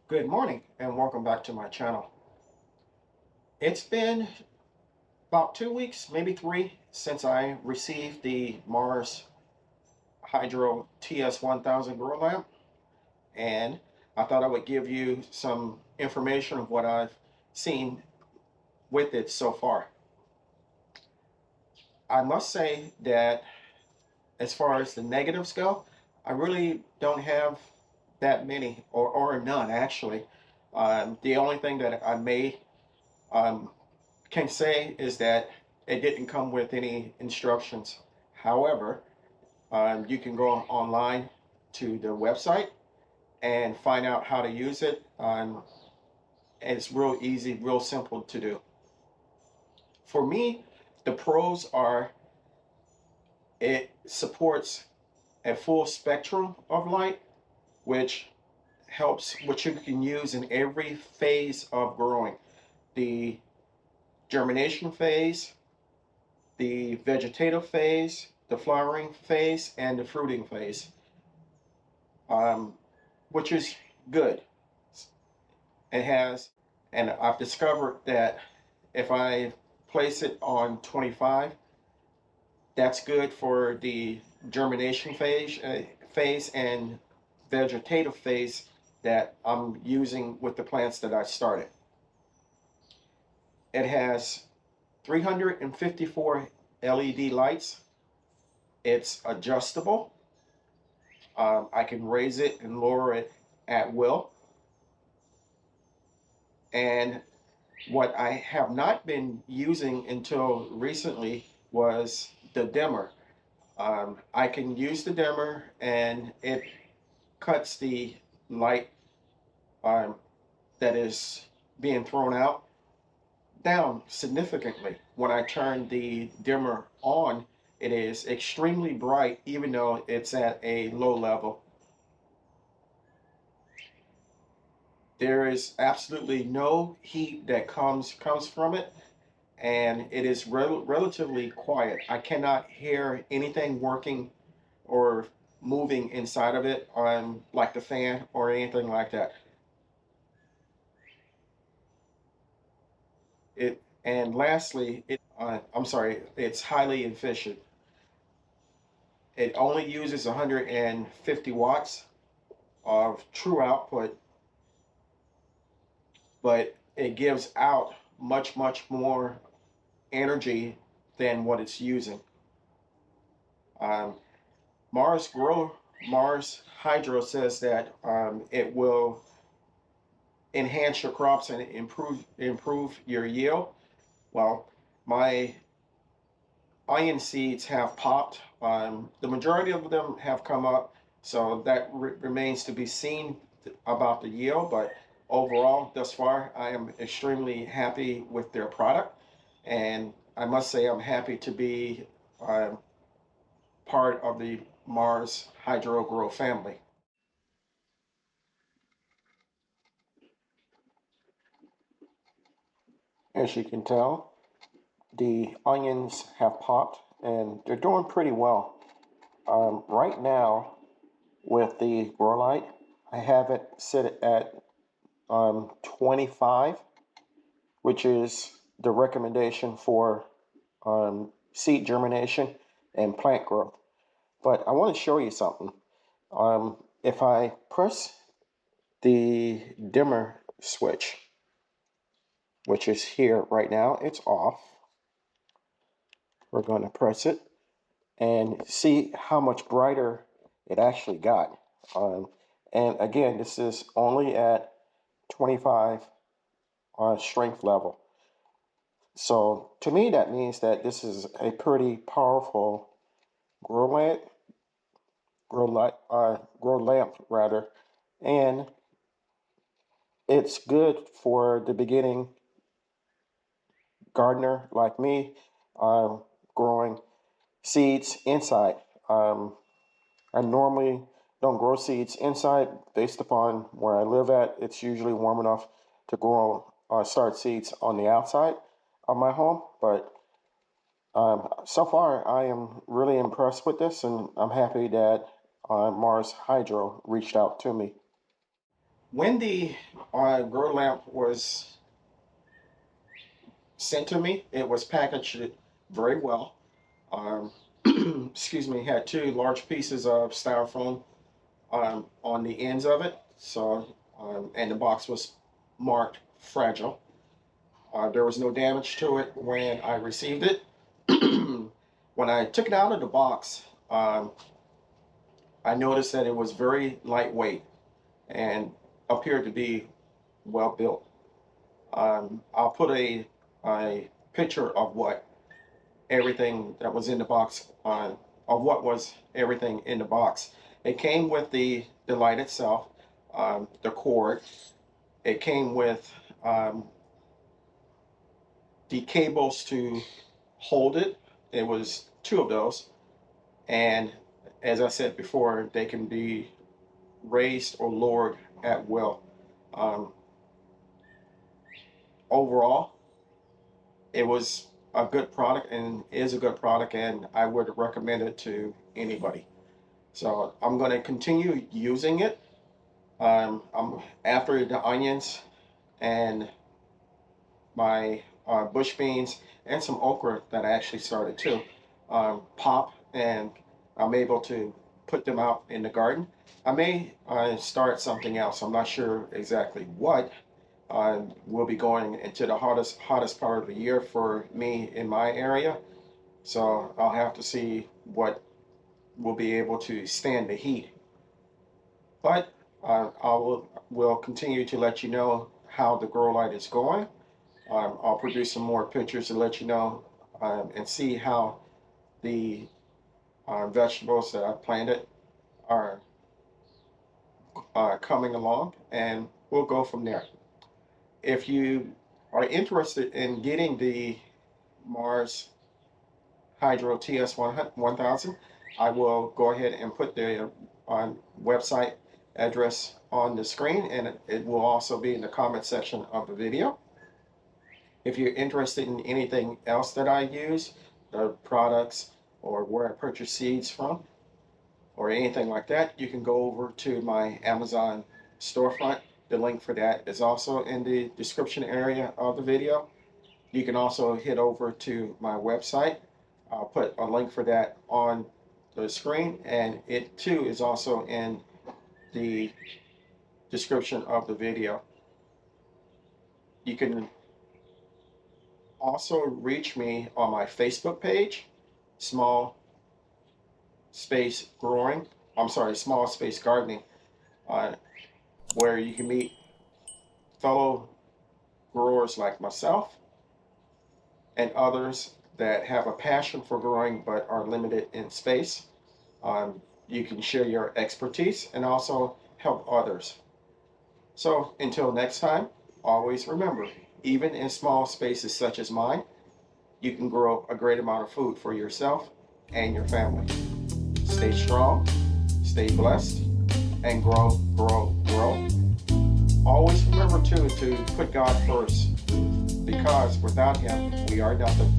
Good morning and welcome back to my channel. It's been about 2 weeks, maybe three, since I received the Mars Hydro TS1000 grow lamp, and I thought I would give you some information of what I've seen with it so far. I must say that as far as the negatives go, I really don't have that many, or none actually. The only thing that I may um, can say is that it didn't come with any instructions. However, you can go online to the website and find out how to use it. It's real easy, real simple to do. For me, the pros are it supports a full spectrum of light, which which you can use in every phase of growing. The germination phase, the vegetative phase, the flowering phase, and the fruiting phase, um, which is good. It has, and I've discovered that if I place it on 25, that's good for the germination phase and vegetative phase that I'm using with the plants that I started. It has 354 LED lights. It's adjustable. I can raise it and lower it at will. And what I have not been using until recently was the dimmer. I can use the dimmer and it cuts the light um, that is being thrown out down significantly. When I turn the dimmer on, it is extremely bright even though it's at a low level. There is absolutely no heat that comes from it, and it is relatively quiet. I cannot hear anything working or moving inside of it, like the fan or anything like that. And lastly, I'm sorry, it's highly efficient. It only uses 150 watts of true output, but it gives out much more energy than what it's using. Um, Mars Grow Mars Hydro says that it will enhance your crops and improve your yield. Well, my onion seeds have popped. The majority of them have come up, so that remains to be seen about the yield. But overall, thus far, I am extremely happy with their product, and I must say I'm happy to be part of the Mars Hydro Grow family. As you can tell, the onions have popped and they're doing pretty well. Right now, with the grow light, I have it set at 25, which is the recommendation for seed germination and plant growth. But I want to show you something. If I press the dimmer switch, which is here right now, it's off. We're going to press it and see how much brighter it actually got. And again, this is only at 25 strength level. So to me, that means that this is a pretty powerful grow lamp, grow lamp rather, and it's good for the beginning gardener like me, growing seeds inside. I normally don't grow seeds inside based upon where I live at. It's usually warm enough to grow start seeds on the outside of my home. But so far, I am really impressed with this, and I'm happy that Mars Hydro reached out to me. When the grow lamp was sent to me, it was packaged very well. Um, excuse me, had two large pieces of styrofoam on the ends of it. So, and the box was marked fragile. There was no damage to it when I received it. When I took it out of the box, I noticed that it was very lightweight and appeared to be well built. I'll put a picture of what everything that was in the box, of what was everything in the box. It came with the light itself, the cord. It came with the cables to hold it. It was two of those. And as I said before, they can be raised or lowered at will. Um, Overall, it was a good product and is a good product, and I would recommend it to anybody. So I'm going to continue using it. I'm after the onions and my bush beans and some okra that I actually started too pop, and I'm able to put them out in the garden. I may start something else. I'm not sure exactly what. We'll be going into the hottest part of the year for me in my area, so I'll have to see what will be able to stand the heat. But will continue to let you know how the grow light is going. I'll produce some more pictures to let you know and see how the vegetables that I planted are coming along, and we'll go from there. If you are interested in getting the Mars Hydro TS1000, I will go ahead and put the website address on the screen, and it will also be in the comment section of the video. If you're interested in anything else that I use, the products or where I purchase seeds from or anything like that, you can go over to my Amazon storefront. The link for that is also in the description area of the video. You can also head over to my website. I'll put a link for that on the screen, and it too is also in the description of the video. You can also reach me on my Facebook page, Small Space Growing. I'm sorry, Small Space Gardening, where you can meet fellow growers like myself and others that have a passion for growing but are limited in space. You can share your expertise and also help others. So until next time, always remember, even in small spaces such as mine, you can grow a great amount of food for yourself and your family. Stay strong, stay blessed, and grow, grow, grow. Always remember too to put God first, because without Him, we are nothing.